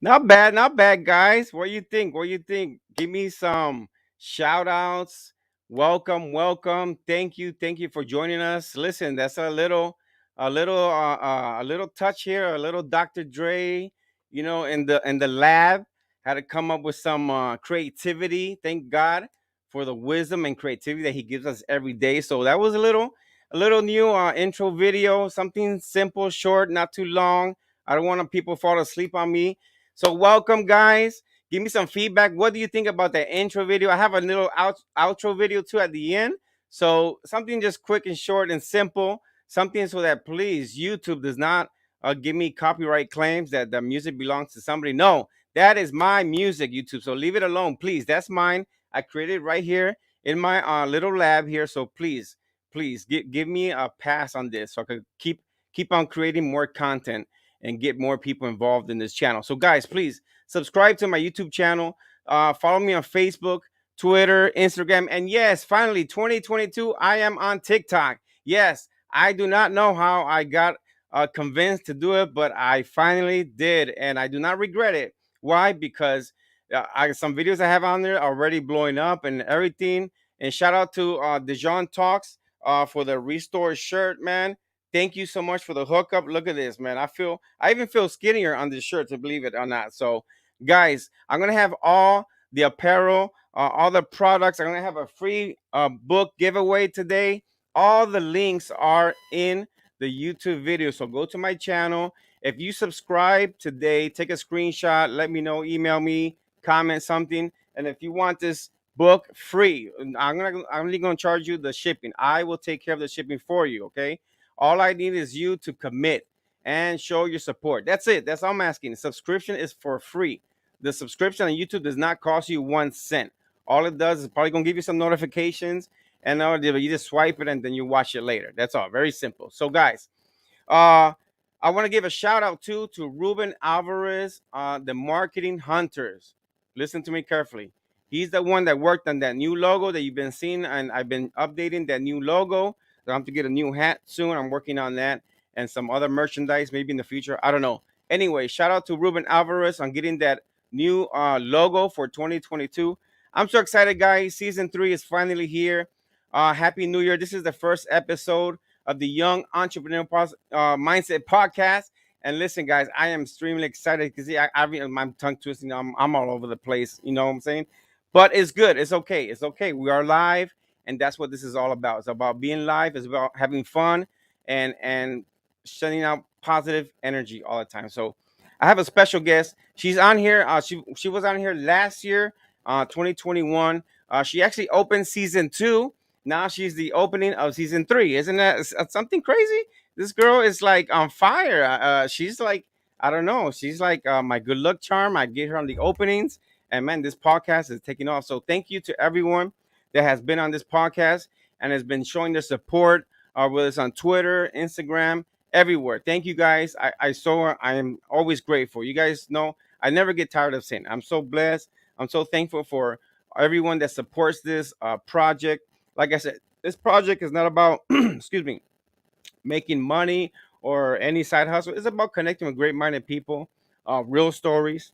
not bad, guys. What do you think? What do you think? Give me some shout outs. Welcome, welcome. Thank you for joining us. Listen, that's a little touch here, a little Dr. Dre, in the lab. Had to come up with some creativity. Thank God for the wisdom and creativity that He gives us every day. So that was a little new intro video, something simple, short, not too long. I don't want people fall asleep on me. So welcome, guys. Give me some feedback. What do you think about the intro video? I have a little outro video too at the end. So something just quick and short and simple. Something so that please YouTube does not give me copyright claims that the music belongs to somebody. No, that is my music, YouTube. So leave it alone, please. That's mine. I created it right here in my little lab here. So please give me a pass on this so I could keep on creating more content and get more people involved in this channel. So, guys, please subscribe to my YouTube channel. Follow me on Facebook, Twitter, Instagram, and yes, finally, 2022, I am on TikTok. Yes, I do not know how I got convinced to do it, but I finally did, and I do not regret it. Why? Because some videos I have on there are already blowing up and everything. And shout out to Dijon Talks for the Restore shirt, man. Thank you so much for the hookup. Look at this, man. I even feel skinnier on this shirt, to believe it or not. So, guys, I'm gonna have all the apparel, all the products. I'm gonna have a free book giveaway today. All the links are in the YouTube video. So go to my channel. If you subscribe today, take a screenshot. Let me know. Email me. Comment something. And if you want this book free, I'm only gonna charge you the shipping. I will take care of the shipping for you. Okay. All I need is you to commit and show your support. That's it. That's all I'm asking. The subscription is for free. The subscription on YouTube does not cost you 1 cent. All it does is probably gonna give you some notifications, and you just swipe it and then you watch it later. That's all. Very simple. So, guys, uh, I want to give a shout out to Ruben Alvarez, the Marketing Hunters. Listen to me carefully. He's the one that worked on that new logo that you've been seeing, and I've been updating that new logo. So I have to get a new hat soon. I'm working on that and some other merchandise maybe in the future. I don't know. Anyway, shout out to Ruben Alvarez on getting that new logo for 2022. I'm so excited, guys. Season 3 is finally here. Happy New Year. This is the first episode of the Young Entrepreneur Mindset Podcast. And listen, guys, I am extremely excited because I'm tongue twisting. I'm all over the place. You know what I'm saying? But it's good. It's okay. It's okay. We are live, and that's what this is all about. It's about being live. It's about having fun and sending out positive energy all the time. So I have a special guest. She's on here. She was on here last year, 2021. She actually opened season 2. Now she's the opening of season 3. Isn't that something crazy? This girl is like on fire. She's like, I don't know. She's like my good luck charm. I get her on the openings. And man, this podcast is taking off. So thank you to everyone that has been on this podcast and has been showing their support, whether it's on Twitter, Instagram, everywhere. Thank you guys. I am always grateful. You guys know I never get tired of saying it. I'm so blessed. I'm so thankful for everyone that supports this project. Like I said, this project is not about excuse me, making money or any side hustle. It's about connecting with great-minded people, real stories,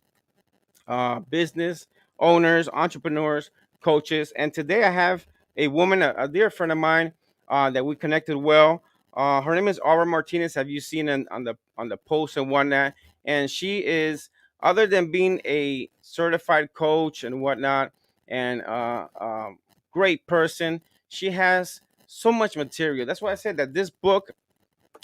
business owners, entrepreneurs, coaches. And today I have a woman, a dear friend of mine that we connected well. Her name is Aura Martinez. Have you seen on the post and whatnot? And she is, other than being a certified coach and whatnot, and great person, she has so much material. That's why I said that this book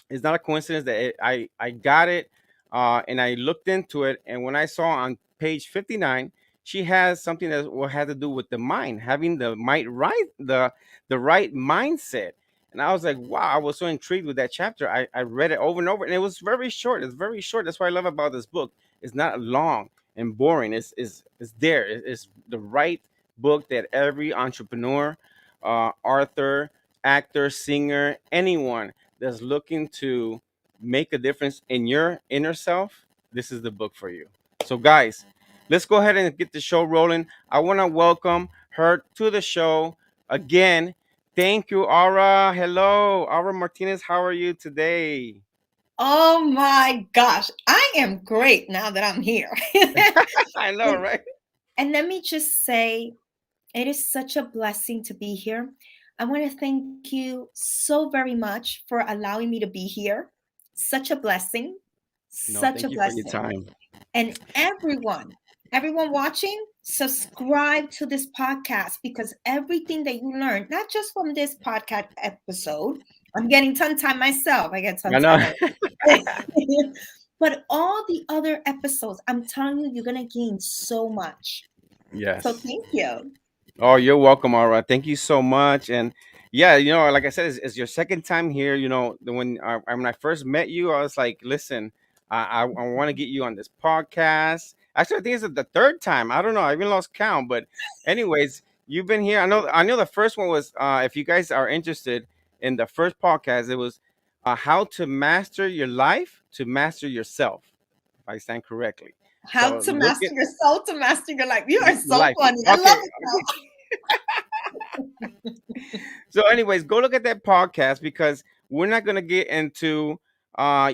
it's not a coincidence that I got it and I looked into it. And when I saw on page 59, she has something that had to do with the mind, having the right mindset. And I was like, wow, I was so intrigued with that chapter. I read it over and over, and it was very short. It's very short. That's what I love about this book. It's not long and boring. It's there. It's the right book that every entrepreneur, author, actor, singer, anyone that's looking to make a difference in your inner self, this is the book for you. So, guys, let's go ahead and get the show rolling. I want to welcome her to the show again. Thank you, Aura. Hello, Aura Martinez. How are you today? Oh my gosh, I am great now that I'm here. I know, and, right? and let me just say, it is such a blessing to be here. I want to thank you so very much for allowing me to be here. Such a blessing. No, Such a thank you for your blessing. time. And everyone watching, subscribe to this podcast because everything that you learn, not just from this podcast episode, I'm getting tongue tied myself. I get tongue I tied know. already. But all the other episodes, I'm telling you, you're going to gain so much. So Yes. thank you. Oh, you're welcome, Aura. Thank you so much. And yeah, like I said, it's your second time here. When I first met you, I was like, listen, I want to get you on this podcast. Actually, I think it's the third time. I don't know. I even lost count. But anyways, you've been here. I know the first one was, if you guys are interested in the first podcast, it was how to master your life to master yourself, if I stand correctly. How So to look at master your soul to master your life. You are so life. funny. I love Okay. it. So anyways, go look at that podcast because we're not going to get into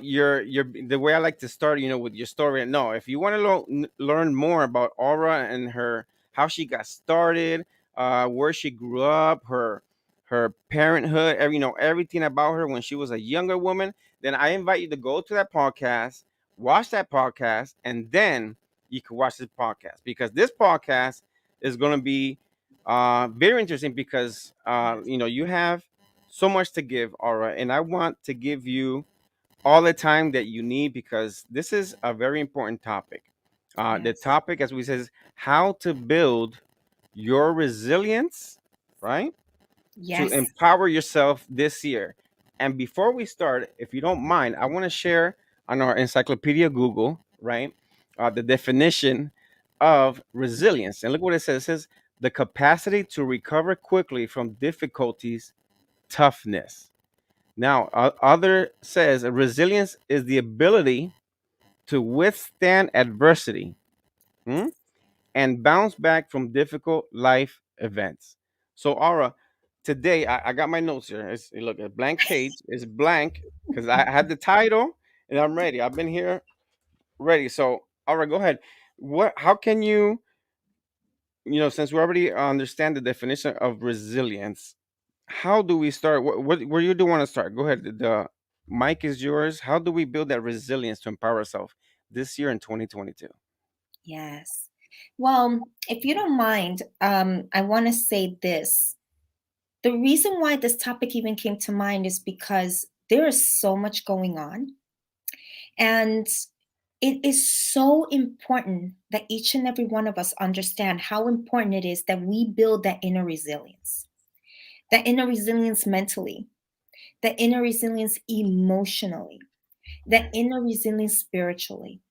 your the way I like to start, with your story. No, if you want to learn more about Aura and her, how she got started, where she grew up, her parenthood, everything about her when she was a younger woman, then I invite you to go to that podcast, watch that podcast, and then you can watch this podcast because this podcast is going to be very interesting because you have so much to give, Aura, and I want to give you all the time that you need because this is a very important topic. The Yes. topic, as we says, how to build your resilience, right? To Yes. empower yourself this year. And before we start, if you don't mind, I want to share on our Encyclopedia Google, right, the definition of resilience. And look what it says. It says the capacity to recover quickly from difficulties, toughness. Now, other says resilience is the ability to withstand adversity. Hmm? And bounce back from difficult life events. So, Aura, today I got my notes here. Look, a blank page is blank because I had the title and I'm ready. I've been here ready. So, Aura, go ahead. How can since we already understand the definition of resilience, how do we start? Where you do want to start? Go ahead. The mic is yours. How do we build that resilience to empower ourselves this year in 2022? Yes. Well, if you don't mind, I want to say this. The reason why this topic even came to mind is because there is so much going on. And it is so important that each and every one of us understand how important it is that we build that inner resilience mentally, that inner resilience emotionally, that inner resilience spiritually,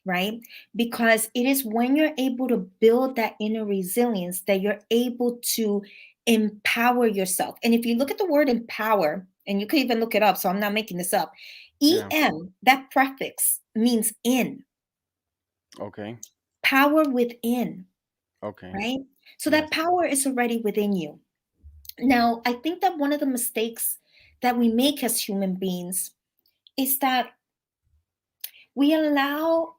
right? Because it is when you're able to build that inner resilience that you're able to empower yourself. And if you look at the word empower, and you could even look it up, so I'm not making this up, Yeah. that prefix means in, Okay. power within, Okay. right? So Yes. that power is already within you. Now, I think that one of the mistakes that we make as human beings is that we allow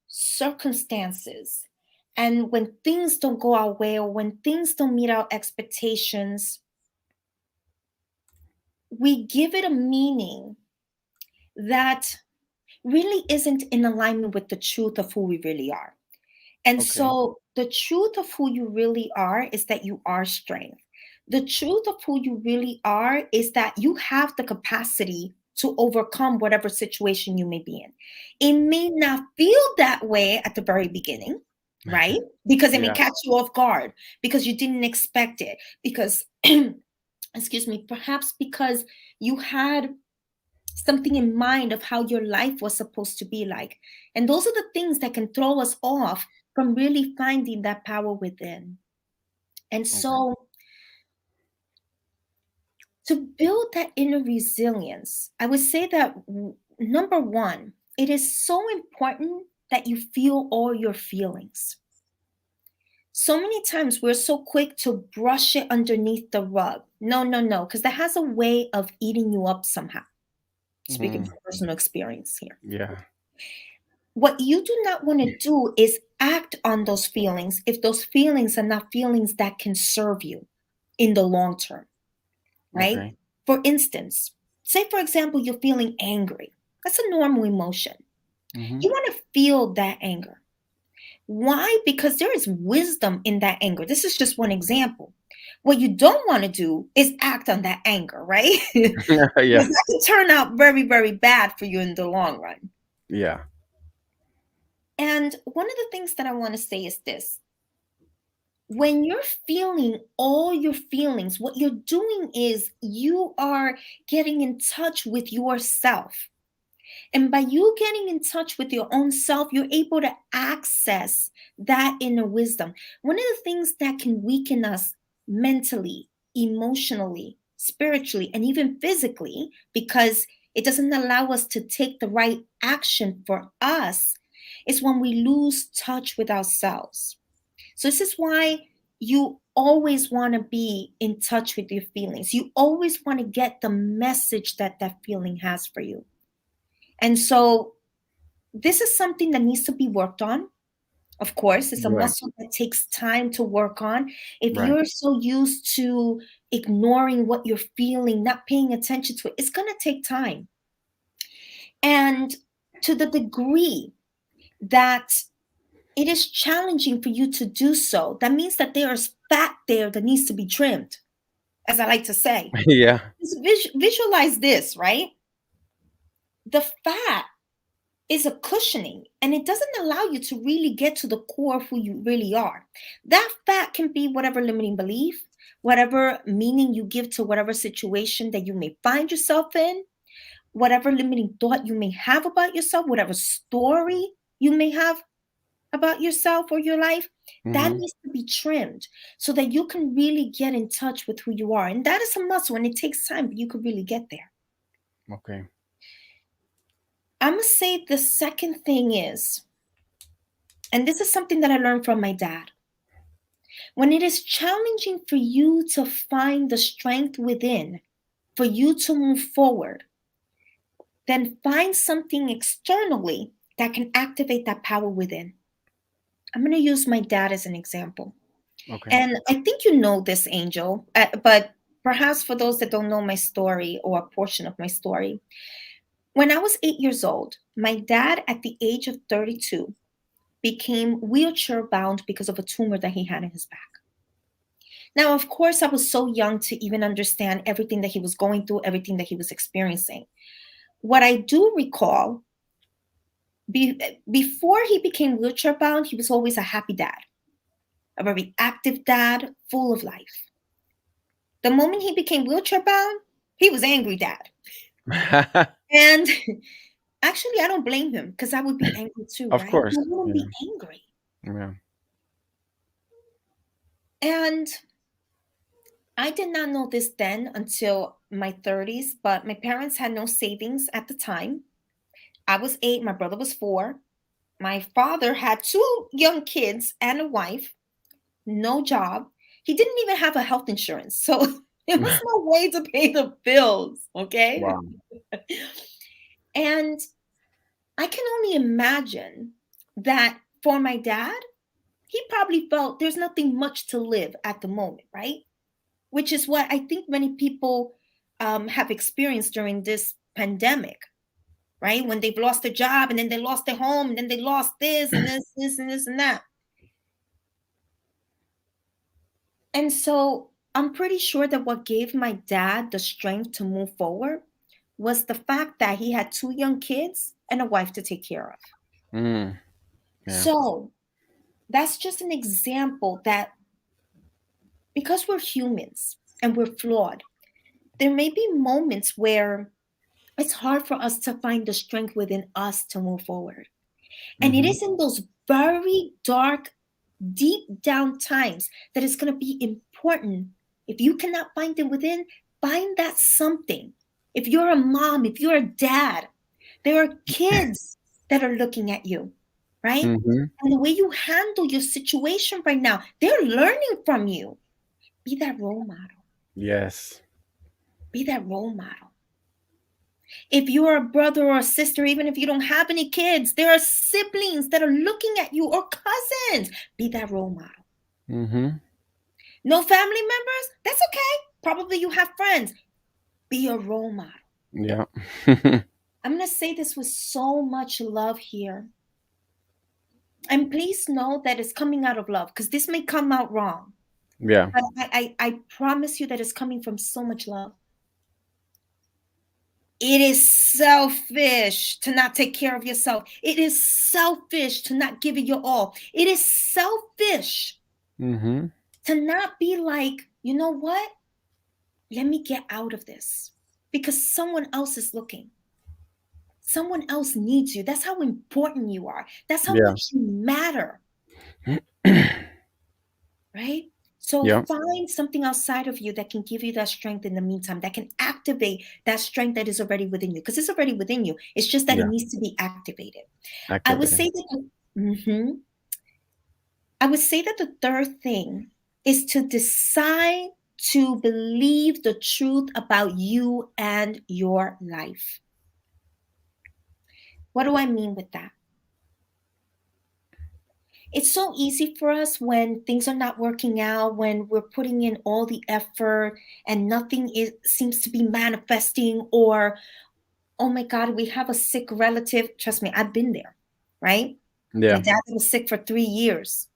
circumstances, and when things don't go our way or when things don't meet our expectations, we give it a meaning that really isn't in alignment with the truth of who we really are. And Okay. so the truth of who you really are is that you are strength. The truth of who you really are is that you have the capacity to overcome whatever situation you may be in. It may not feel that way at the very beginning, right? Because it may Yeah. catch you off guard because you didn't expect it. Because, excuse me, perhaps because you had something in mind of how your life was supposed to be like. And those are the things that can throw us off from really finding that power within. And Okay. so, to build that inner resilience, I would say that number one, it is so important that you feel all your feelings. So many times we're so quick to brush it underneath the rug. No, no, no, because that has a way of eating you up somehow. speaking Mm, from personal experience here. yeah. What you do not want to do is act on those feelings if those feelings are not feelings that can serve you in the long term, right? Okay. For instance, say for example, you're feeling angry. That's a normal emotion. Mm-hmm. You want to feel that anger. Why? Because there is wisdom in that anger. This is just one example. What you don't want to do is act on that anger, right? Because Yeah. that can turn out very, very bad for you in the long run. Yeah. And one of the things that I want to say is this: when you're feeling all your feelings, what you're doing is you are getting in touch with yourself. And by you getting in touch with your own self, you're able to access that inner wisdom. One of the things that can weaken us mentally, emotionally, spiritually, and even physically, because it doesn't allow us to take the right action for us, is when we lose touch with ourselves. So, this is why you always want to be in touch with your feelings. You always want to get the message that that feeling has for you. And so, this is something that needs to be worked on. Of course, it's a Right. muscle that takes time to work on. If Right. you're so used to ignoring what you're feeling, not paying attention to it, it's going to take time. And to the degree that it is challenging for you to do so, that means that there is fat there that needs to be trimmed, as I like to say. Yeah. Just visualize this, right? The fat is a cushioning and it doesn't allow you to really get to the core of who you really are. That fat can be whatever limiting belief, whatever meaning you give to whatever situation that you may find yourself in, whatever limiting thought you may have about yourself, whatever story you may have about yourself or your life. That Mm-hmm. needs to be trimmed so that you can really get in touch with who you are. And that is a muscle and it takes time, but you could really get there. Okay. I'm going to say the second thing is, and this is something that I learned from my dad. When it is challenging for you to find the strength within, for you to move forward, then find something externally that can activate that power within. I'm going to use my dad as an example. Okay. And I think you know this, Angel, but perhaps for those that don't know my story or a portion of my story, when I was 8 years old, my dad, at the age of 32, became wheelchair bound because of a tumor that he had in his back. Now, of course, I was so young to even understand everything that he was going through, everything that he was experiencing. What I do recall, before he became wheelchair bound, he was always a happy dad, a very active dad, full of life. The moment he became wheelchair bound, he was angry dad. And actually, I don't blame him because I would be angry too, Of right? course. Who wouldn't Yeah. be angry? Yeah. And I did not know this then until my 30s, but my parents had no savings at the time. I was 8, my brother was 4. My father had 2 young kids and a wife, no job. He didn't even have a health insurance. So there was no way to pay the bills, okay? Wow. And I can only imagine that for my dad, he probably felt there's nothing much to live at the moment, right? Which is what I think many people have experienced during this pandemic, right? When they've lost their job and then they lost their home and then they lost this and this and this and that. And so I'm pretty sure that what gave my dad the strength to move forward was the fact that he had 2 young kids and a wife to take care of. Mm. Yeah. So that's just an example that because we're humans and we're flawed, there may be moments where it's hard for us to find the strength within us to move forward. And it Mm-hmm. is in those very dark, deep down times that it's going to be important. If you cannot find it within, find that something. If you're a mom, if you're a dad, there are kids that are looking at you, right? Mm-hmm. And the way you handle your situation right now, they're learning from you. Be that role model. Yes. Be that role model. If you're a brother or a sister, even if you don't have any kids, there are siblings that are looking at you, or cousins. Be that role model. Mm-hmm. No family members? That's okay. Probably you have friends. Be a role model. Yeah. I'm going to say this with so much love here. And please know that it's coming out of love, because this may come out wrong. Yeah. But I promise you that it's coming from so much love. It is selfish to not take care of yourself. It is selfish to not give it your all. It is selfish Mm-hmm. to not be like, you know what? Let me get out of this because someone else is looking. Someone else needs you. That's how important you are. That's how Yeah. much you matter, right? So Yeah. find something outside of you that can give you that strength in the meantime, that can activate that strength that is already within you, because it's already within you. It's just that it Yeah. needs to be activated. I would Activating. say that. Mhm. I would say that the third thing is to decide to believe the truth about you and your life. What do I mean with that? It's so easy for us when things are not working out, when we're putting in all the effort and nothing is seems to be manifesting, or oh my God, we have a sick relative. Trust me, I've been there, right? My Yeah. dad was sick for 3 years.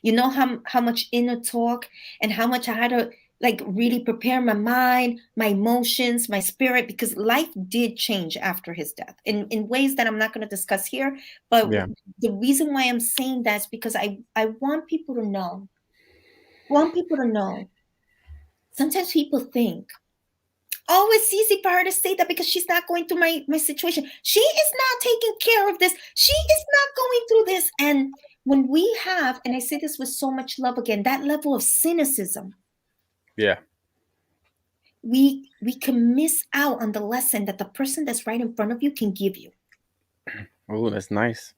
You know how much inner talk and how much I had to like really prepare my mind, my emotions, my spirit, because life did change after his death in ways that I'm not going to discuss here. But Yeah. the reason why I'm saying that is because I want people to know. Sometimes people think, oh, it's easy for her to say that because she's not going through my situation. She is not taking care of this. She is not going through this. And when we have, and I say this with so much love again, that level of cynicism, Yeah. we can miss out on the lesson that the person that's right in front of you can give you. Oh, that's nice.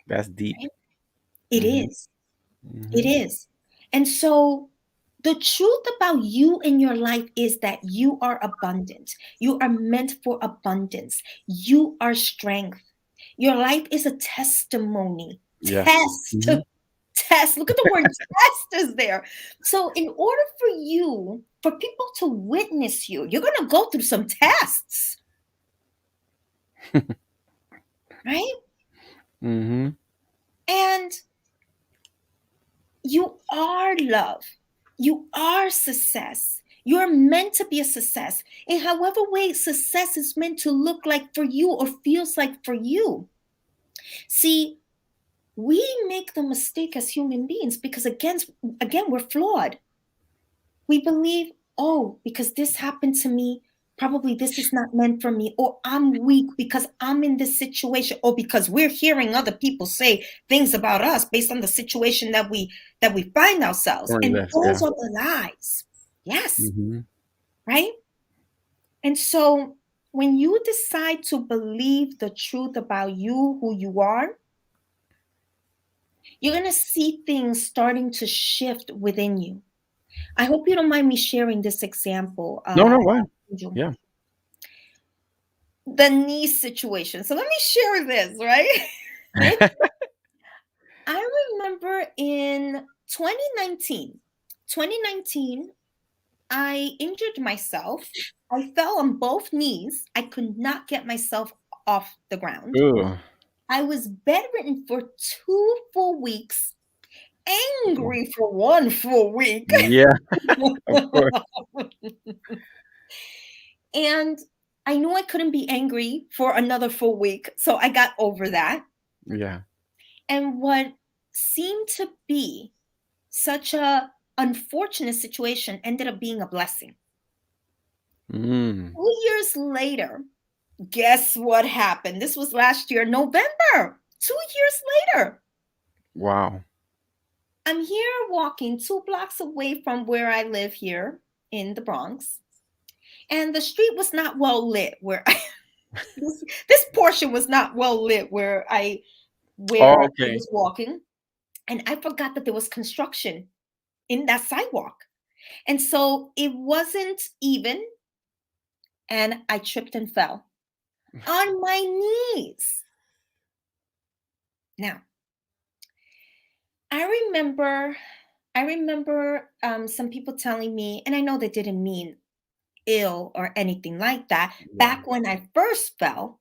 That's deep. Right? It Mm-hmm. is. It Mm-hmm. is. And so the truth about you in your life is that you are abundant. You are meant for abundance. You are strength. Your life is a testimony. Yeah. Test. Mm-hmm. Test. Look at the word test is there. So, in order for you, for people to witness you, you're going to go through some tests, right? Mm-hmm. And you are love. You are success. You're meant to be a success. In however way success is meant to look like for you or feels like for you. See, we make the mistake as human beings because again we're flawed. We believe, oh, because this happened to me, probably this is not meant for me, or I'm weak because I'm in this situation, or because we're hearing other people say things about us based on the situation that we find ourselves. Or And less. those Yeah. are the lies. Yes, Mm-hmm. right? And so when you decide to believe the truth about you, who you are, you're going to see things starting to shift within you. I hope you don't mind me sharing this example. No, no, why? Angel. Yeah. The niece situation. So let me share this, right? I remember in 2019, I injured myself. I fell on both knees. I could not get myself off the ground. Ooh. I was bedridden for 2 full weeks, angry for 1 full week. Yeah, of course. And I knew I couldn't be angry for another full week. So I got over that. Yeah. And what seemed to be such a unfortunate situation ended up being a blessing. Mm. 2 years later, guess what happened? This was last year, November. 2 years later, Wow. I'm here walking 2 blocks away from where I live here in the Bronx. And the street was not well lit where this portion was not well lit where Oh, I okay. was walking. And I forgot that there was construction in that sidewalk. And so it wasn't even. and I tripped and fell on my knees. Now, I remember some people telling me, and I know they didn't mean ill or anything like that. Yeah. Back when I first fell,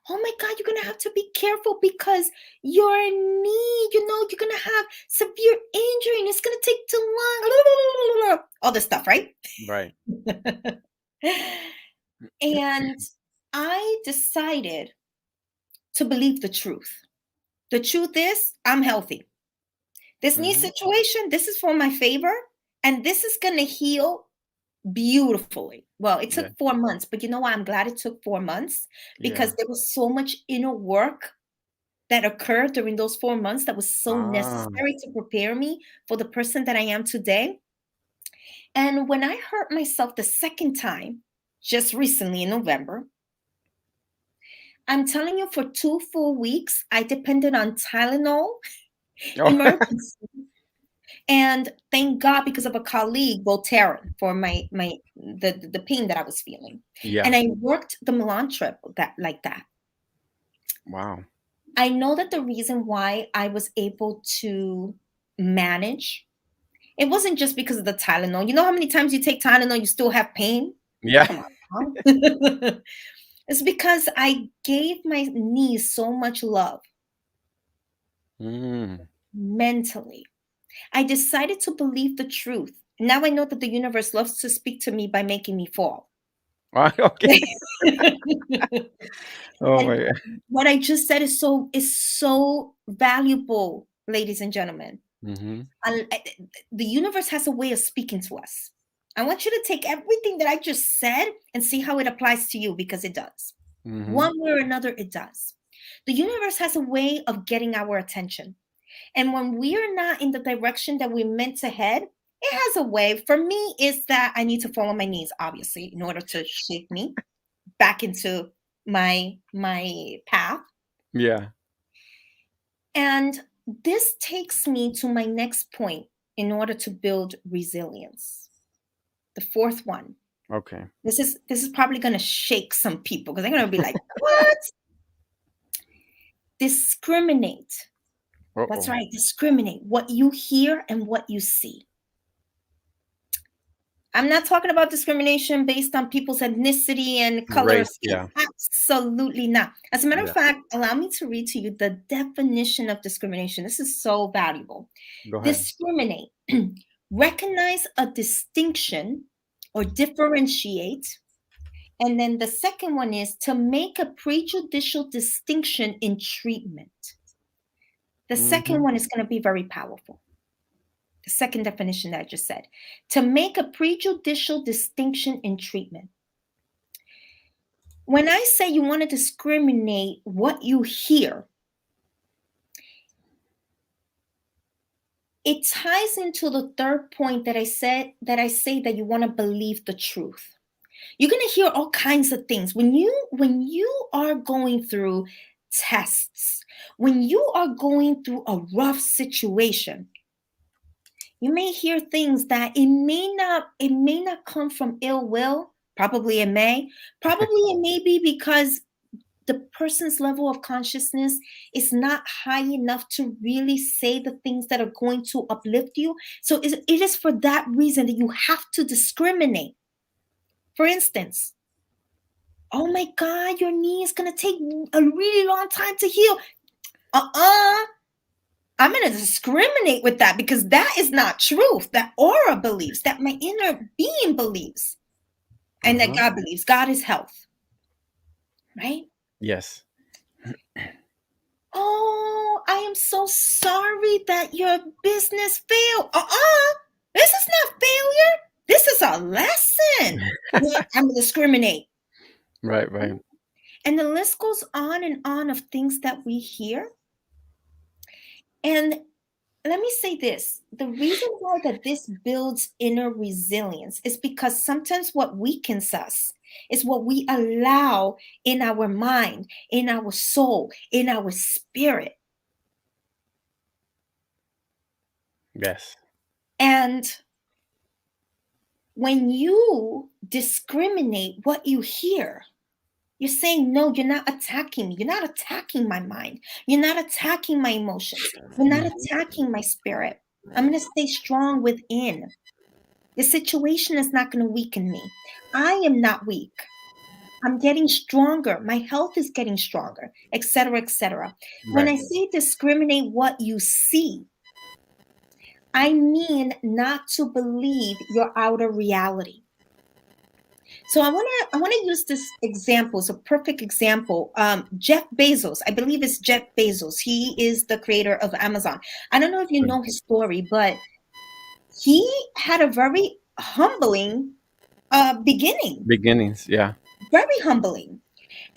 oh my God, you're gonna have to be careful because your knee, you're gonna have severe injury and it's gonna take too long. All this stuff, right? Right. And I decided to believe the truth. The truth is, I'm healthy. This knee Hmm. situation, this is for my favor, and this is gonna heal beautifully. Well, it Yeah. took 4 months, but you know why I'm glad it took 4 months? Yeah. Because there was so much inner work that occurred during those 4 months that was so Ah. necessary to prepare me for the person that I am today. And when I hurt myself the second time, just recently in November, I'm telling you, for 2 full weeks, I depended on Tylenol, Oh. emergency, and thank God because of a colleague, Voltaren, for the pain that I was feeling. Yeah. And I worked the Milan trip that like that. Wow. I know that the reason why I was able to manage, it wasn't just because of the Tylenol. You know how many times you take Tylenol, you still have pain? Yeah. Come on. Now. It's because I gave my knees so much love Mm. mentally. I decided to believe the truth. Now I know that the universe loves to speak to me by making me fall. Okay. Oh And my God. what I just said is so valuable, ladies and gentlemen. Hmm. The universe has a way of speaking to us. I want you to take everything that I just said and see how it applies to you, because it does. Hmm. One way or another, it does. The universe has a way of getting our attention. And when we are not in the direction that we're meant to head, it has a way. For me, is that I need to fall on my knees, obviously, in order to shake me back into my path. Yeah. And this takes me to my next point in order to build resilience. The fourth one. Okay. This is probably going to shake some people because they're going to be like, "What? Discriminate." That's Uh-oh. right, discriminate what you hear and what you see. I'm not talking about discrimination based on people's ethnicity and color of Race. skin. Yeah. Absolutely not. As a matter of Yeah. fact, allow me to read to you the definition of discrimination. This is so valuable. Go ahead. Discriminate, recognize a distinction or differentiate. And then the second one is to make a prejudicial distinction in treatment. The second Hmm. one is going to be very powerful. The second definition that I just said, to make a prejudicial distinction in treatment. When I say you want to discriminate what you hear, it ties into the third point that I said, that I say that you want to believe the truth. You're going to hear all kinds of things when you are going through tests, when you are going through a rough situation. You may hear things that it may not come from ill will. Probably it may. Probably it may be because the person's level of consciousness is not high enough to really say the things that are going to uplift you. So it is for that reason that you have to discriminate. For instance, oh my God, your knee is going to take a really long time to heal. I'm going to discriminate with that because that is not truth. That aura believes, that my inner being believes, and that Uh-huh. God believes. God is health, right? Yes. Oh, I am so sorry that your business failed. This is not failure. This is a lesson. Yeah, I'm going to discriminate. Right. Right. And the list goes on and on of things that we hear. And let me say this, the reason why that this builds inner resilience is because sometimes what weakens us is what we allow in our mind, in our soul, in our spirit. Yes. And when you discriminate what you hear, you're saying, no, you're not attacking me. You're not attacking my mind. You're not attacking my emotions. You're not Mhm. attacking my spirit. I'm going to stay strong within. The situation is not going to weaken me. I am not weak. I'm getting stronger. My health is getting stronger, etc., etc. When Right. I say discriminate what you see, I mean not to believe your outer reality. So I wanna use this example. It's a perfect example. Jeff Bezos, I believe it's Jeff Bezos. He is the creator of Amazon. I don't know if you Right. know his story, but he had a very humbling beginning. Beginnings. Yeah. Very humbling.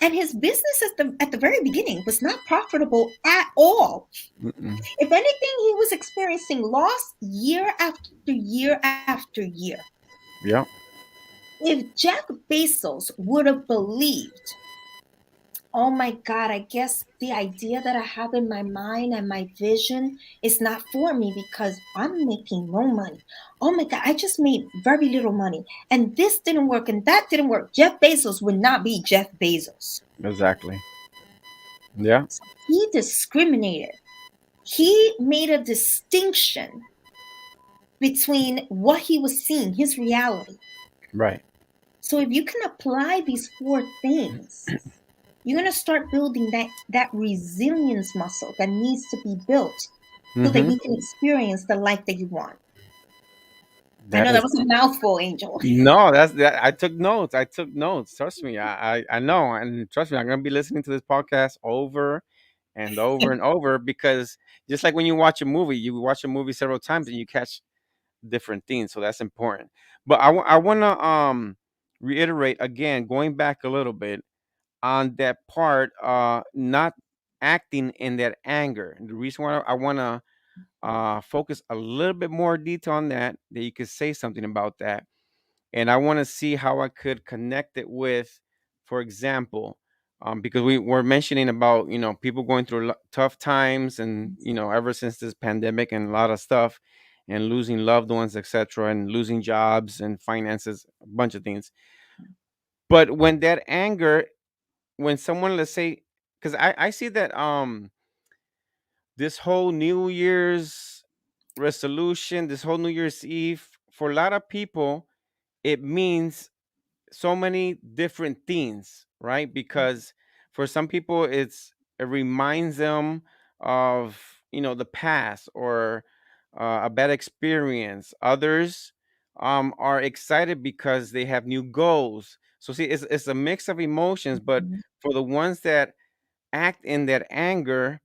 And his business at the very beginning was not profitable at all. Mm-mm. If anything, he was experiencing loss year after year after year. Yeah. If Jeff Bezos would have believed, oh my God, I guess the idea that I have in my mind and my vision is not for me because I'm making no money. Oh my God, I just made very little money. And this didn't work and that didn't work. Jeff Bezos would not be Jeff Bezos. Exactly. Yeah. He discriminated. He made a distinction between what he was seeing, his reality. Right. So if you can apply these four things, you're going to start building that resilience muscle that needs to be built so that Mm-hmm. you can experience the life that you want. I That know that is. was a mouthful, Angel. No, that's that. I took notes. I took notes. Trust me. I know, and trust me, I'm gonna be listening to this podcast over and over and over because just like when you watch a movie several times and you catch different things. So that's important. But I want to reiterate again, going back a little bit on that part, not acting in that anger. The reason why I want to focus a little bit more detail on that you could say something about that, and I want to see how I could connect it with, for example, because we were mentioning about people going through tough times, and ever since this pandemic and a lot of stuff, and losing loved ones, etc., and losing jobs and finances, a bunch of things. But when that anger, when someone, let's say, because I see that this whole New Year's resolution, this whole New Year's Eve, for a lot of people, it means so many different things, right? Because for some people, it reminds them of the past or a bad experience. Others are excited because they have new goals. So see, it's a mix of emotions. But for the ones that act in that anger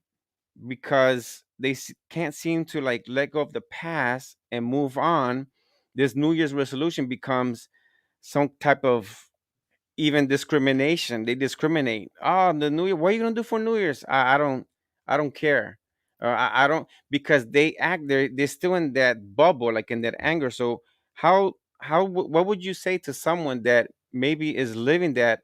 because they can't seem to like let go of the past and move on, this New Year's resolution becomes some type of even discrimination. They discriminate. Oh, the New Year. What are you gonna do for New Year's? I don't. I don't care. I don't, because they act. They're still in that bubble, like in that anger. So what would you say to someone that maybe is living that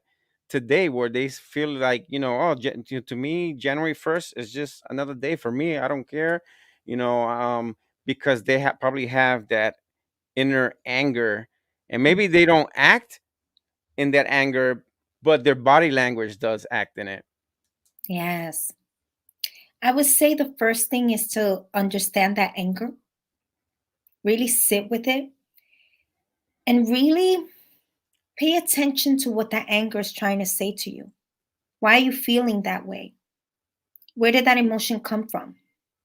today, where they feel like oh, to me January 1st is just another day for me. I don't care. You know, because they probably have that inner anger, and maybe they don't act in that anger, but their body language does act in it. Yes. I would say the first thing is to understand that anger, really sit with it, and really pay attention to what that anger is trying to say to you. Why are you feeling that way? Where did that emotion come from?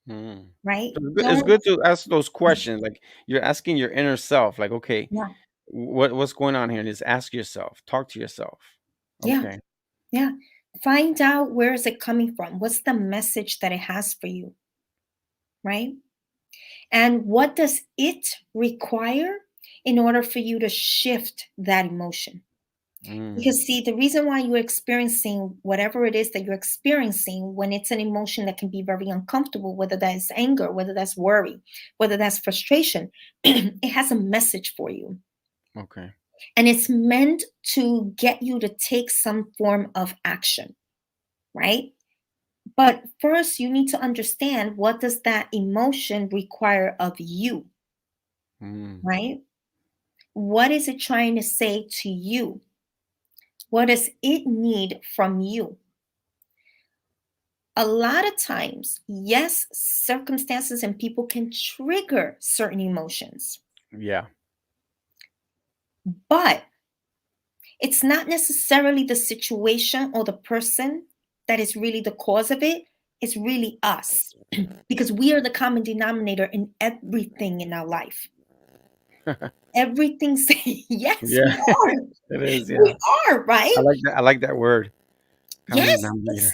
Mm. Right? So it's Don't, good to ask those questions. Like you're asking your inner self, like, okay, yeah, what's going on here? And just ask yourself, talk to yourself. yeah, Okay. yeah. Find out where is it coming from? What's the message that it has for you? Right? And what does it require in order for you to shift that emotion? Mm. Because, see, the reason why you're experiencing whatever it is that you're experiencing, when it's an emotion that can be very uncomfortable, whether that's anger, whether that's worry, whether that's frustration, it has a message for you. Okay. And it's meant to get you to take some form of action, right? But first, you need to understand, what does that emotion require of you, Mm. right? What is it trying to say to you? What does it need from you? A lot of times, yes, circumstances and people can trigger certain emotions, Yeah. but it's not necessarily the situation or the person that is really the cause of it. It's really us because we are the common denominator in everything in our life. Everything say yes, Yeah. we are. It is. Yeah. We are, right? I like that. I like that word. Common Yes. denominator.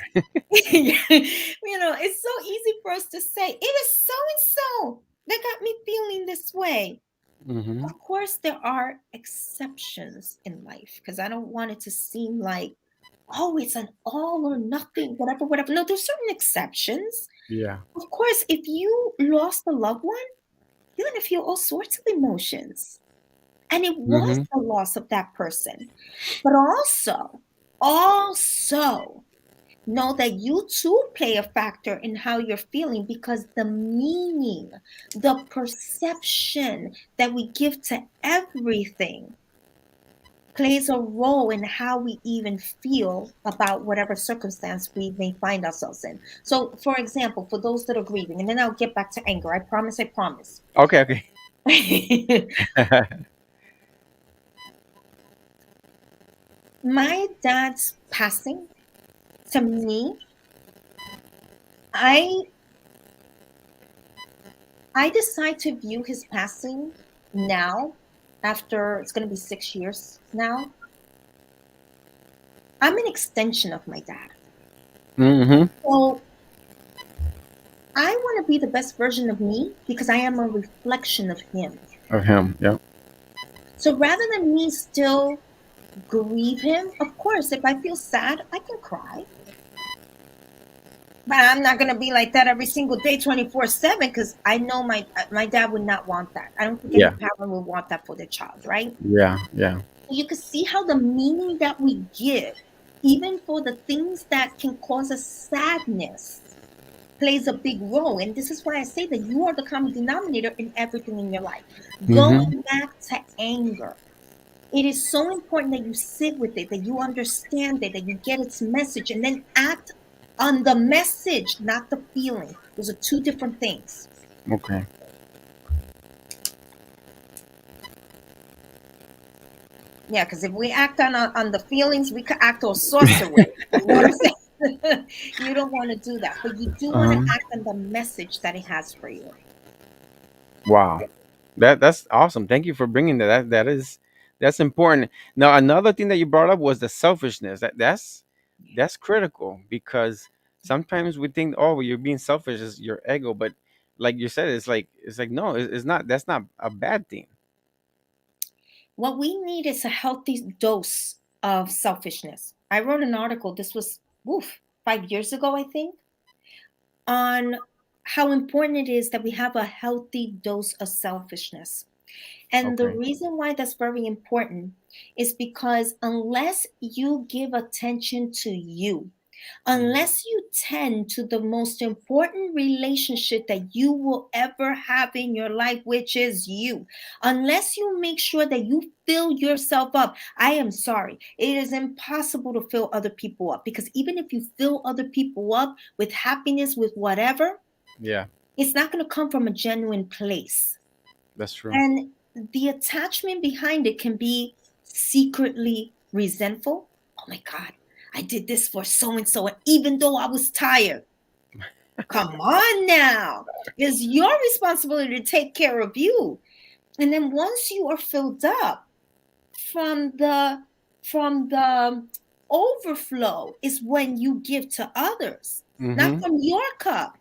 It's so easy for us to say, it is so and so that got me feeling this way. Mm-hmm. Of course, there are exceptions in life because I don't want it to seem like, oh, it's an all or nothing, whatever, whatever. No, there's certain exceptions. Yeah. Of course, if you lost a loved one, you're going to feel all sorts of emotions. And it was Mm-hmm. the loss of that person. But also, know that you too play a factor in how you're feeling because the meaning, the perception that we give to everything plays a role in how we even feel about whatever circumstance we may find ourselves in. So, for example, for those that are grieving, and then I'll get back to anger. I promise, I promise. Okay. Okay. My dad's passing, to me, I I decide to view his passing now, after it's going to be 6 years now. I'm an extension of my dad. Mm-hmm. So I want to be the best version of me because I am a reflection of him. Of him. Yeah. So rather than me still grieve him, of course, if I feel sad, I can cry. But I'm not gonna be like that every single day, 24/7, because I know my dad would not want that. I don't think any Yeah. parent would want that for their child, right? Yeah. Yeah. You can see how the meaning that we give, even for the things that can cause us sadness, plays a big role. And this is why I say that you are the common denominator in everything in your life. Mm-hmm. Going back to anger, it is so important that you sit with it, that you understand it, that you get its message, and then act on the message, not the feeling. Those are two different things. Okay. Yeah, because if we act on the feelings, we could act all sorts of ways. You know what I'm saying? You don't want to do that, but you do want to Uh-huh. act on the message that it has for you. Wow. That's awesome. Thank you for bringing that. That's important. Now another thing that you brought up was the selfishness. That's critical because sometimes we think, oh, you're being selfish is your ego, but like you said, it's like no, it's not. That's not a bad thing. What we need is a healthy dose of selfishness. I wrote an article, this was 5 years ago, I think, on how important it is that we have a healthy dose of selfishness. And the Okay. reason why that's very important is because unless you give attention to you, Mhm. unless you tend to the most important relationship that you will ever have in your life, which is you, unless you make sure that you fill yourself up, I am sorry, it is impossible to fill other people up because even if you fill other people up with happiness, with whatever, Yeah, it's not going to come from a genuine place. that's true. And the attachment behind it can be secretly resentful. Oh my God, I did this for so and so, and even though I was tired. Come on now. It's your responsibility to take care of you. And then once you are filled up from the overflow is when you give to others, not Mm-hmm. from your cup.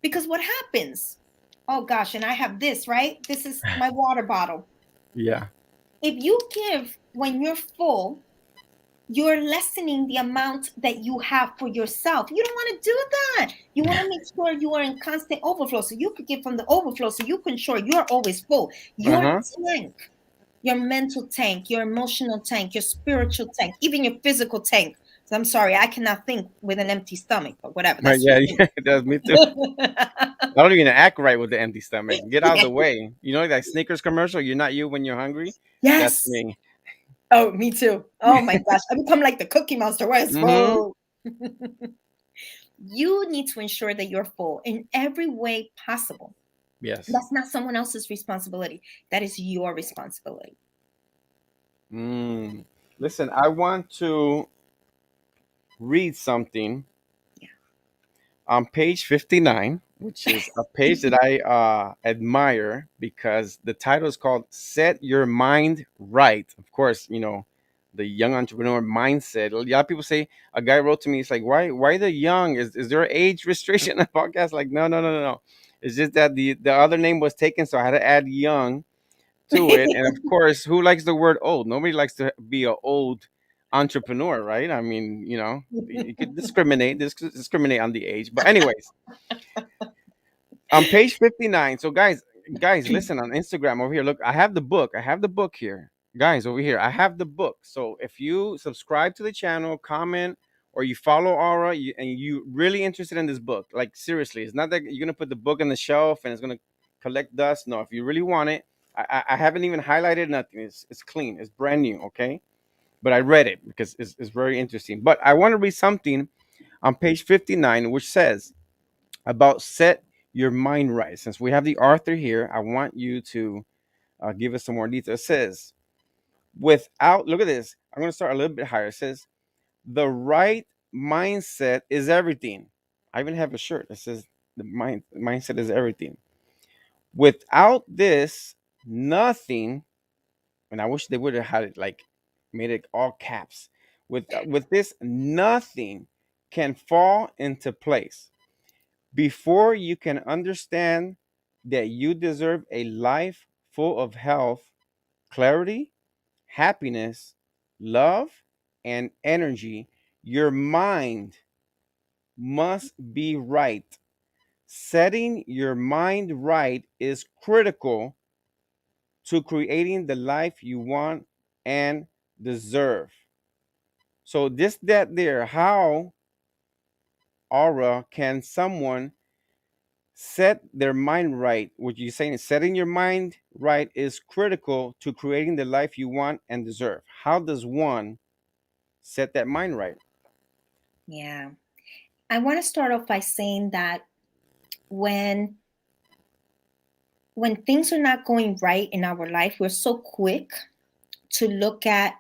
Because what happens? Oh gosh, and I have this, right? This is my water bottle. Yeah. If you give when you're full, you're lessening the amount that you have for yourself. You don't want to do that. You want to make sure you are in constant overflow so you could give from the overflow so you can ensure you're always full. Your Uh-huh. tank, your mental tank, your emotional tank, your spiritual tank, even your physical tank. So I'm sorry, I cannot think with an empty stomach, but whatever. Right, That's yeah, just me. yeah, it does me too. I don't even act right with the empty stomach. Get out of the way. You know that Snickers commercial? You're not you when you're hungry. That's Yes. me. Oh, me too. Oh my gosh. I become like the Cookie Monster. Where's Mm-hmm. full? You need to ensure that you're full in every way possible. Yes. That's not someone else's responsibility. That is your responsibility. Mm. Listen, I want to read something Yeah. on page 59, which is a page that I admire because the title is called Set Your Mind Right. Of course, the young entrepreneur mindset. A lot of people say, a guy wrote to me, it's like, why the young? Is there an age restriction on the podcast? Like, no, no, no, no, no. It's just that the other name was taken, so I had to add young to it. And of course, who likes the word old? Nobody likes to be an old entrepreneur, right? I mean, you could discriminate on the age. But anyways, on page 59. So guys, listen, on Instagram over here. Look, I have the book. I have the book here. Guys, over here. I have the book. So if you subscribe to the channel, comment, or you follow Aura, and you really interested in this book, like seriously, it's not that you're gonna put the book on the shelf and it's gonna collect dust. No, if you really want it, I haven't even highlighted nothing. It's clean. It's brand new. Okay, but I read it because it's very interesting. But I want to read something on page 59, which says about set your mind right. Since we have the author here, I want you to give us some more detail. It says, without, look at this. I'm going to start a little bit higher. It says, the right mindset is everything. I even have a shirt that says, the mindset is everything. Without this, nothing, and I wish they would have had it like made it all caps. With this, nothing can fall into place. Before you can understand that you deserve a life full of health, clarity, happiness, love, and energy, your mind must be right. Setting your mind right is critical to creating the life you want and deserve. So, this, that, there, how, Aura, can someone set their mind right? What you're saying is setting your mind right is critical to creating the life you want and deserve. How does one set that mind right? Yeah. I want to start off by saying that when when things are not going right in our life, we're so quick to look at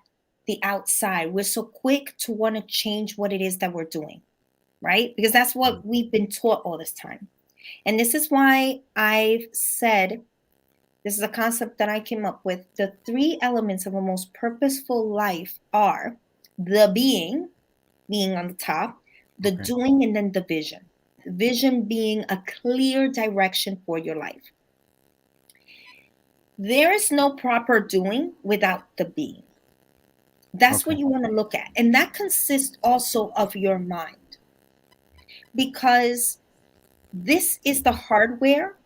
the outside. We're so quick to want to change what it is that we're doing, right? Because that's what we've been taught all this time. And this is why I've said this is a concept that I came up with. The three elements of a most purposeful life are the being on the top, the Okay. doing, and then the vision. Vision being a clear direction for your life. There is no proper doing without the being. That's Okay. what you want to look at. And that consists also of your mind, because this is the hardware.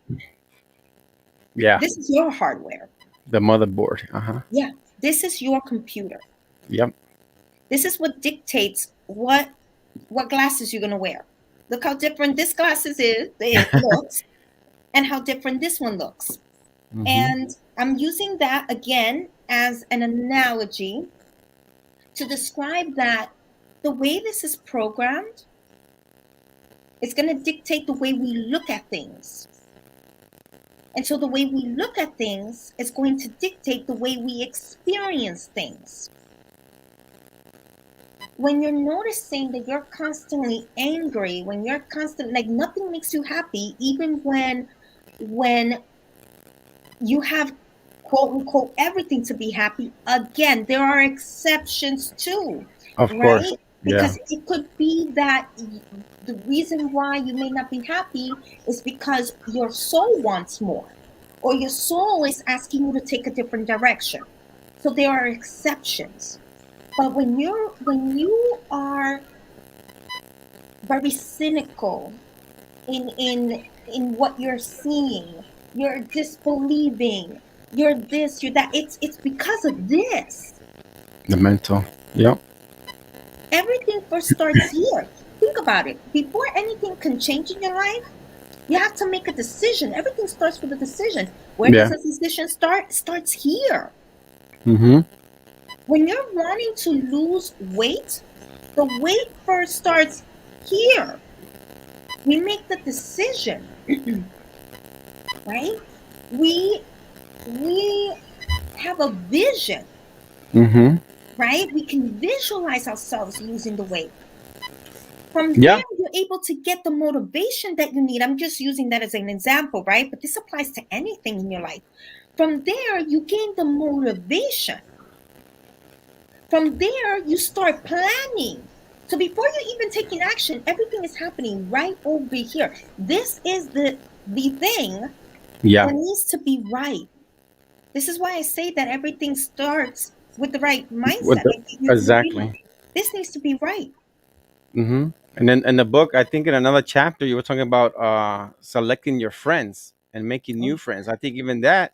Yeah. This is your hardware. The motherboard. Uh huh. Yeah. This is your computer. Yep. This is what dictates what glasses you're going to wear. Look how different this glasses is, it looks, and how different this one looks. Mm-hmm. And I'm using that again as an analogy to describe that the way this is programmed is going to dictate the way we look at things. And so the way we look at things is going to dictate the way we experience things. When you're noticing that you're constantly angry, when you're constant, like nothing makes you happy, even when you have quote unquote everything to be happy. Again, there are exceptions too, Of course. right? Yeah. Because it could be that the reason why you may not be happy is because your soul wants more, or your soul is asking you to take a different direction. So there are exceptions. But when you are very cynical in what you're seeing, you're disbelieving, you're this, you're that, it's because of this. The mental. Yep. Everything first starts here. Think about it. Before anything can change in your life, you have to make a decision. Everything starts with a decision. Where does Yeah. a decision start? It starts here. Mm-hmm. When you're wanting to lose weight, the weight first starts here. We make the decision, right? We have a vision, Mm-hmm. right? We can visualize ourselves losing the weight. From there, Yeah. you're able to get the motivation that you need. I'm just using that as an example, right? But this applies to anything in your life. From there, you gain the motivation. From there, you start planning. So before you even taking action, everything is happening right over here. This is the thing Yeah. that needs to be right. This is why I say that everything starts with the right With mindset. the, Like you really, exactly. this needs to be right. Mm-hmm. And then in the book, I think in another chapter, you were talking about selecting your friends and making new friends. I think even that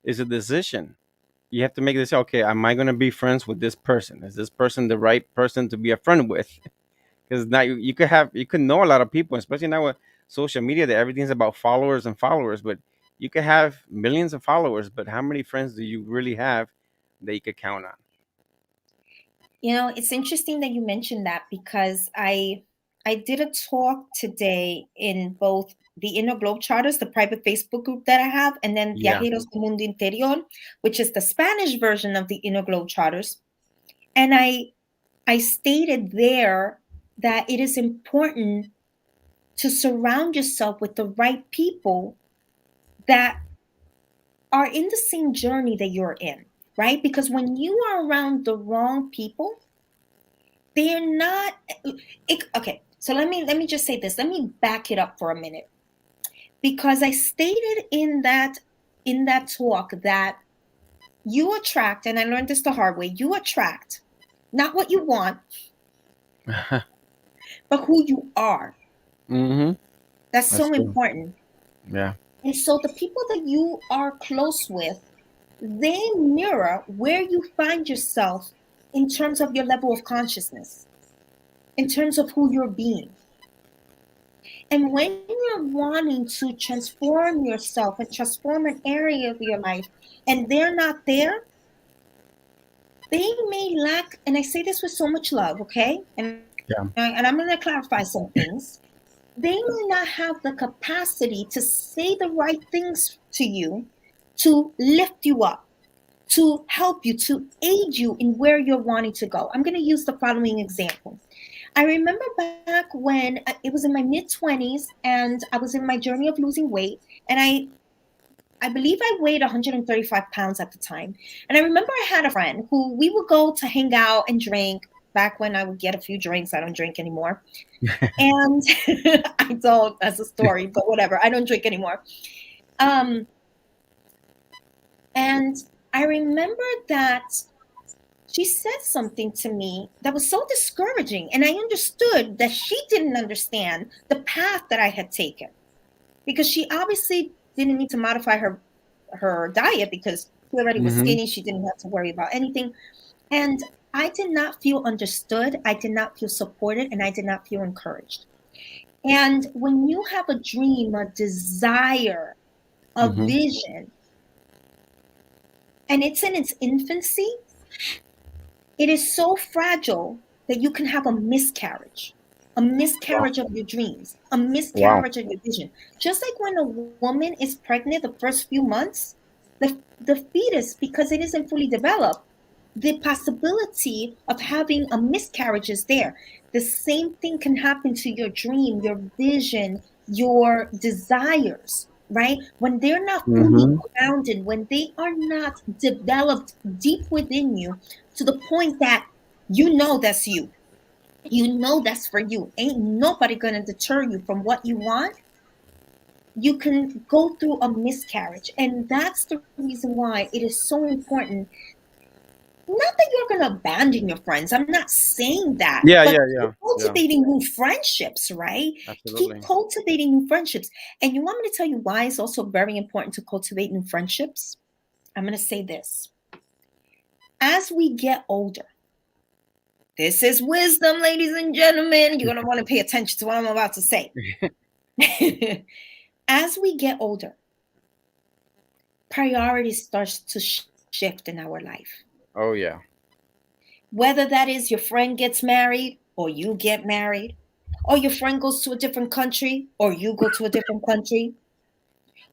is a decision. You have to make this. Okay, am I going to be friends with this person? Is this person the right person to be a friend with? Because now you could know a lot of people, especially now with social media, that everything's about followers and followers. But you could have millions of followers, but how many friends do you really have that you could count on? It's interesting that you mentioned that because I did a talk today in both the Inner Globetrotters, the private Facebook group that I have, and then Yeah. Viajeros del Mundo Interior, which is the Spanish version of the Inner Globetrotters. And I stated there that it is important to surround yourself with the right people that are in the same journey that you're in, right? Because when you are around the wrong people, they're not okay. So let me just say this. Let me back it up for a minute. Because I stated in that talk that you attract, and I learned this the hard way, you attract not what you want, but who you are. Mm-hmm. That's That's so true. important. Yeah. And so the people that you are close with, they mirror where you find yourself in terms of your level of consciousness, in terms of who you're being. And when you're wanting to transform yourself and transform an area of your life, and they're not there, they may lack, and I say this with so much love, okay? And I'm going to clarify some things. They may not have the capacity to say the right things to you, to lift you up, to help you, to aid you in where you're wanting to go. I'm going to use the following example. I remember back when it was in my mid 20s and I was in my journey of losing weight, and I believe I weighed 135 pounds at the time. And I remember I had a friend who we would go to hang out and drink back when I would get a few drinks. I don't drink anymore. And I don't, as a story, but whatever. I don't drink anymore. Um, and I remember that she said something to me that was so discouraging. And I understood that she didn't understand the path that I had taken because she obviously didn't need to modify her diet because she already was Mm-hmm. skinny. She didn't have to worry about anything. And I did not feel understood. I did not feel supported, and I did not feel encouraged. And when you have a dream, a desire, a Mm-hmm. vision, and it's in its infancy, it is so fragile that you can have a Wow. miscarriage of your dreams, a Wow. miscarriage of your vision. Just like when a woman is pregnant the first few months, the fetus, because it isn't fully developed, the possibility of having a miscarriage is there. The same thing can happen to your dream, your vision, your desires, right? When they're not fully Mm-hmm. grounded, when they are not developed deep within you to the point that you know that's you, you know that's for you, ain't nobody gonna deter you from what you want, you can go through a miscarriage. And that's the reason why it is so important. Not that you're going to abandon your friends. I'm not saying that. Yeah. But Yeah. keep Yeah. Yeah. cultivating new friendships, right? Keep Absolutely. cultivating new friendships. And you want me to tell you why it's also very important to cultivate new friendships? I'm going to say this. As we get older, This is wisdom, ladies and gentlemen. You're going to want to pay attention to what I'm about to say. As we get older, priorities starts to shift in our life. Oh yeah. Whether that is your friend gets married or you get married, or your friend goes to a different country or you go to a different country,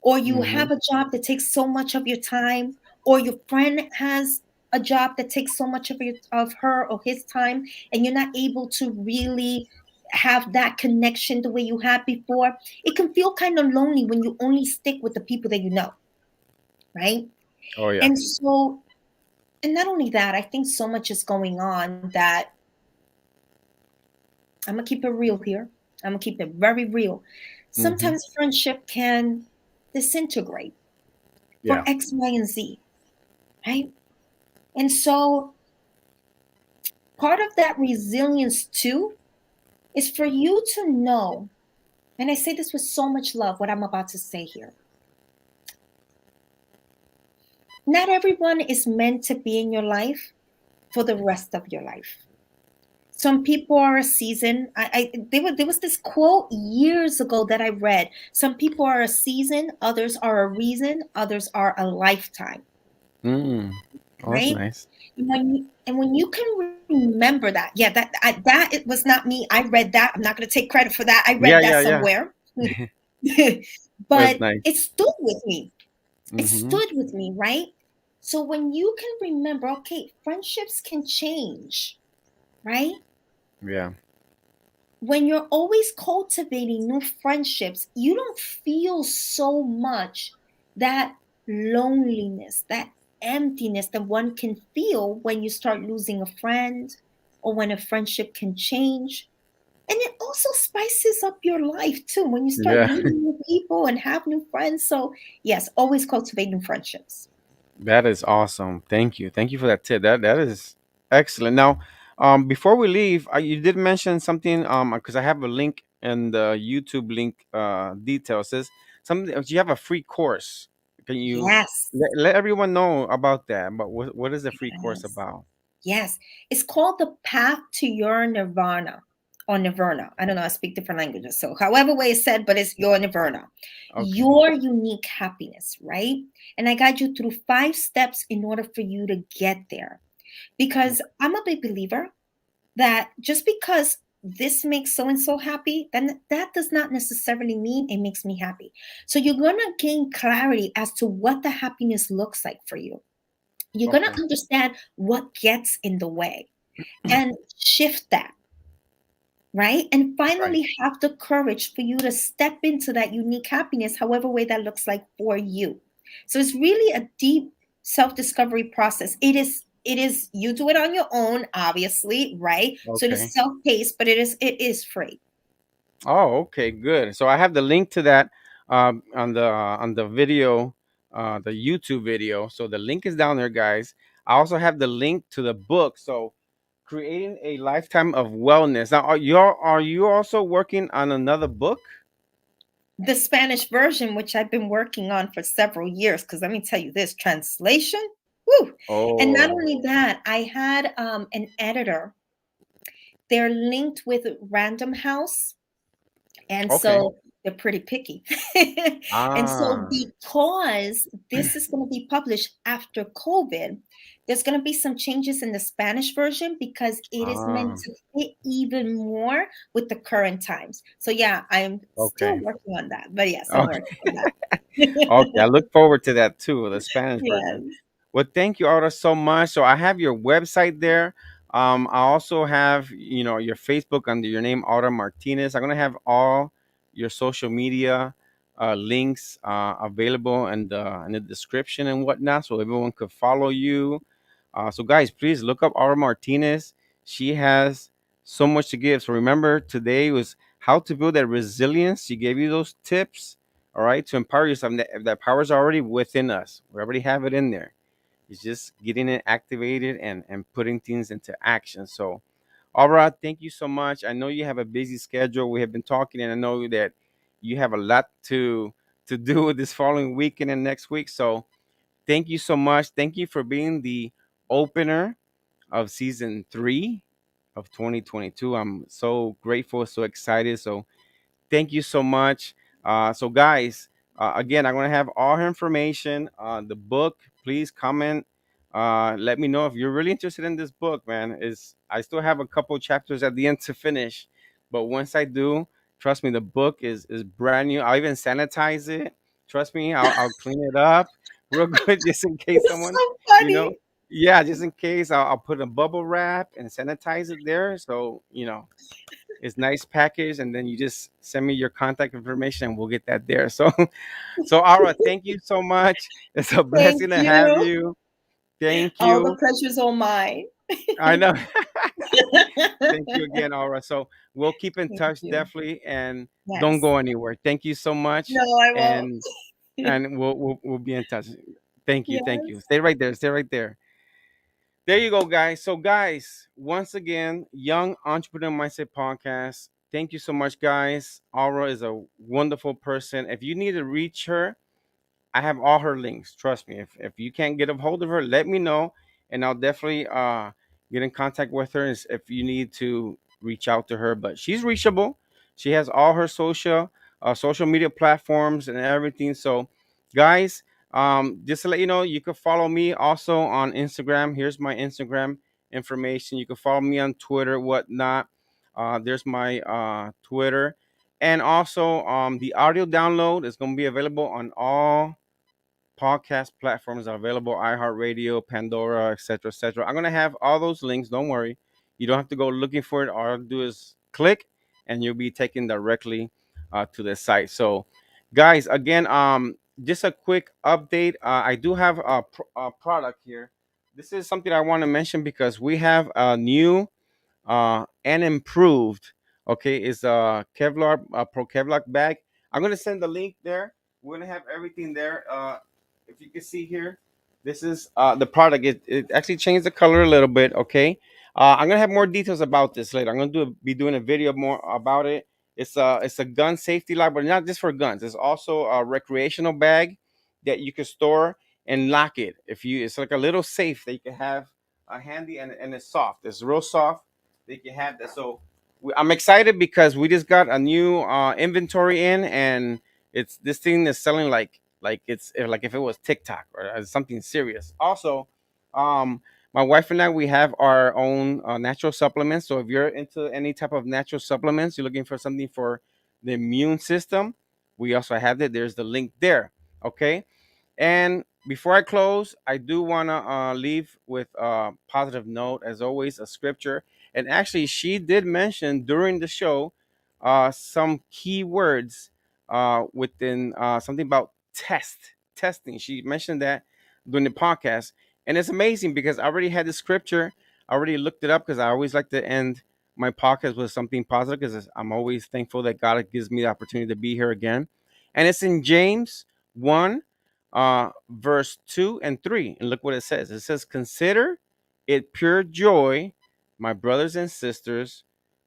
or you Mm-hmm. have a job that takes so much of your time, or your friend has a job that takes so much of her or his time, and you're not able to really have that connection the way you had before. It can feel kind of lonely when you only stick with the people that you know, right? Oh yeah. And so, and not only that, I think so much is going on that I'm gonna keep it real here. I'm gonna keep it very real. Mm-hmm. Sometimes friendship can disintegrate for Yeah. X, Y, and Z, right? And so part of that resilience too is for you to know, and I say this with so much love, what I'm about to say here. Not everyone is meant to be in your life for the rest of your life. Some people are a season. There was this quote years ago that I read. Some people are a season, others are a reason, others are a lifetime, Mm. Oh, that's right? nice. And when you can remember that, yeah, that it was not me. I read that. I'm not going to take credit for that. I read Yeah, that yeah, yeah. somewhere. That's But nice. it stood with me. It Mm-hmm. stood with me, right? So when you can remember, okay, friendships can change, right? Yeah. When you're always cultivating new friendships, you don't feel so much that loneliness, that emptiness that one can feel when you start losing a friend or when a friendship can change. And it also spices up your life too when you start Yeah. meeting new people and have new friends. So, yes, always cultivate new friendships. That is awesome. Thank you. Thank you for that tip. That is excellent. Now, before we leave, you did mention something. Because I have a link in the YouTube link details. Says something. You have a free course. Can you Yes. let everyone know about that? But what is the free course Yes. about? Yes, it's called the path to your nirvana or nirvana. I don't know. I speak different languages, so however way it's said, but it's your nirvana, Okay. your unique happiness, right? And I guide you through 5 steps in order for you to get there. Because I'm a big believer that just because this makes so and so happy, then that does not necessarily mean it makes me happy. So you're gonna gain clarity as to what the happiness looks like for you. You're going Okay. to understand what gets in the way and shift that, right? And Right. finally have the courage for you to step into that unique happiness, however way that looks like for you. So it's really a deep self-discovery process. It is you do it on your own, obviously, right? So it is Okay. self-paced, but it is free. Oh, okay, good. So I have the link to that on the video, the YouTube video. So the link is down there, guys. I also have the link to the book. So creating a lifetime of wellness. Now, are you also working on another book? The Spanish version, which I've been working on for several years, because let me tell you this translation, woo! And not Oh, only that, I had an editor. They're linked with Random House, and okay. so they're pretty picky. And so, Ah, because this is going to be published after COVID, there's going to be some changes in the Spanish version because it is meant ah, to fit even more with the current times. So, yeah, I'm still okay. working on that, but yes, I'm Okay. working on that. Okay. I look forward to that too, the Spanish version. Yes. Well, thank you, Aura, so much. So I have your website there. I also have, your Facebook under your name, Aura Martinez. I'm gonna have all your social media links available in the description and whatnot, so everyone could follow you. So, guys, please look up Aura Martinez. She has so much to give. So remember, today was how to build that resilience. She gave you those tips, all right, to empower yourself. That power is already within us. We already have it in there. It's just getting it activated and putting things into action. So, all right, thank you so much. I know you have a busy schedule. We have been talking, and I know that you have a lot to do this following weekend and next week. So, thank you so much. Thank you for being the opener of season 3. of 2022. I'm so grateful, so excited. So thank you so much. So, guys, again, I'm going to have all her information. The book, please comment. Let me know if you're really interested in this book, man. Is I still have a couple chapters at the end to finish, but once I do, trust me, the book is brand new. I'll even sanitize it. Trust me, I'll clean it up real good just in case It's someone, so you funny. know, yeah, just in case I'll put a bubble wrap and sanitize it there. So it's nice package, and then you just send me your contact information and we'll get that there. So so Aura, thank you so much. It's a Thank blessing to have you. you. Thank All the you. pleasure's all mine. I know. Thank you again, Aura. So we'll keep in Thank touch you. definitely, and don't Yes. go anywhere. Thank you so much, No, I won't. and we'll be in touch. Thank you, thank you. Yes. Stay right there. Stay right there. There you go, guys. So, guys, once again, Young Entrepreneur Mindset Podcast. Thank you so much, guys. Aura is a wonderful person. If you need to reach her, I have all her links. Trust me. If you can't get a hold of her, let me know, and I'll definitely get in contact with her if you need to reach out to her. But she's reachable. She has all her social media platforms and everything. So, guys, just to let you know, you can follow me also on Instagram. Here's my Instagram information. You can follow me on Twitter, whatnot. There's my Twitter. And also, the audio download is going to be available on all podcast platforms are available: iHeartRadio, Pandora, etc., etc. I'm gonna have all those links. Don't worry, you don't have to go looking for it. All I'll do is click, and you'll be taken directly to the site. So, guys, again, just a quick update. I do have a product here. This is something I want to mention because we have a new and improved. Okay, is a Kevlar Pro Kevlar bag. I'm gonna send the link there. We're gonna have everything there. If you can see here, this is the product. It actually changed the color a little bit. Okay, I'm gonna have more details about this later. I'm gonna be doing a video more about it. It's a gun safety lock, but not just for guns. It's also a recreational bag that you can store and lock it. If you, it's like a little safe that you can have handy, and it's soft. It's real soft. They can have that. So I'm excited because we just got a new inventory in, and it's this thing is selling like it's like if it was TikTok or something serious. Also, my wife and I, we have our own natural supplements. So if you're into any type of natural supplements, you're looking for something for the immune system, we also have it. There's the link there. Okay. And before I close, I do want to leave with a positive note, as always, a scripture. And actually, she did mention during the show some key words within something about testing. She mentioned that during the podcast. And it's amazing because I already had the scripture, I already looked it up because I always like to end my podcast with something positive because I'm always thankful that God gives me the opportunity to be here again. And it's in James 1 verse 2 and 3. And look what it says. It says, "Consider it pure joy, my brothers and sisters,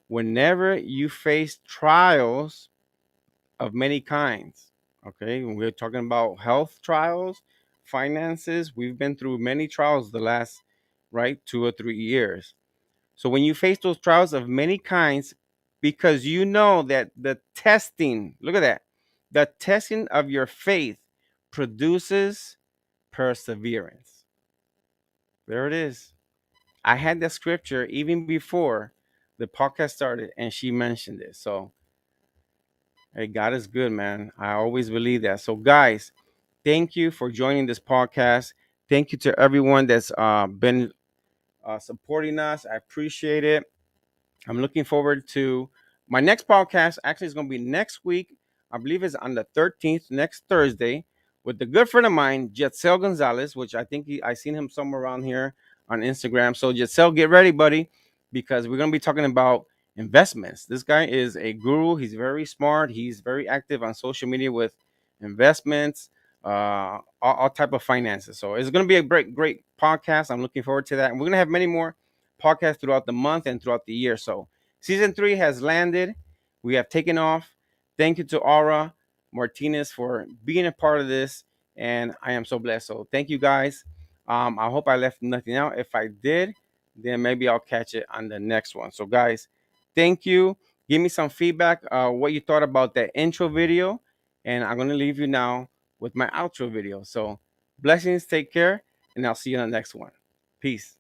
whenever you face trials of many kinds." Okay, when we're talking about health trials, finances, we've been through many trials the last, right, 2 or 3 years. So when you face those trials of many kinds, because you know that the testing, look at that, the testing of your faith produces perseverance. There it is. I had that scripture even before the podcast started, and she mentioned it. So, hey, God is good, man. I always believe that. So, guys, thank you for joining this podcast. Thank you to everyone that's been supporting us. I appreciate it. I'm looking forward to my next podcast. Actually, it's going to be next week. I believe it's on the 13th, next Thursday, with the good friend of mine, Jetzel Gonzalez, which I think I seen him somewhere around here on Instagram. So, Jetzel, get ready, buddy, because we're going to be talking about investments. This guy is a guru. He's very smart. He's very active on social media with investments, all type of finances. So, it's going to be a great podcast. I'm looking forward to that. And we're going to have many more podcast throughout the month and throughout the year. So season 3 has landed. We have taken off. Thank you to Aura Martinez for being a part of this. And I am so blessed. So thank you guys. I hope I left nothing out. If I did, then maybe I'll catch it on the next one. So guys, thank you. Give me some feedback, what you thought about that intro video, and I'm gonna leave you now with my outro video. So blessings, take care, and I'll see you on the next one. Peace.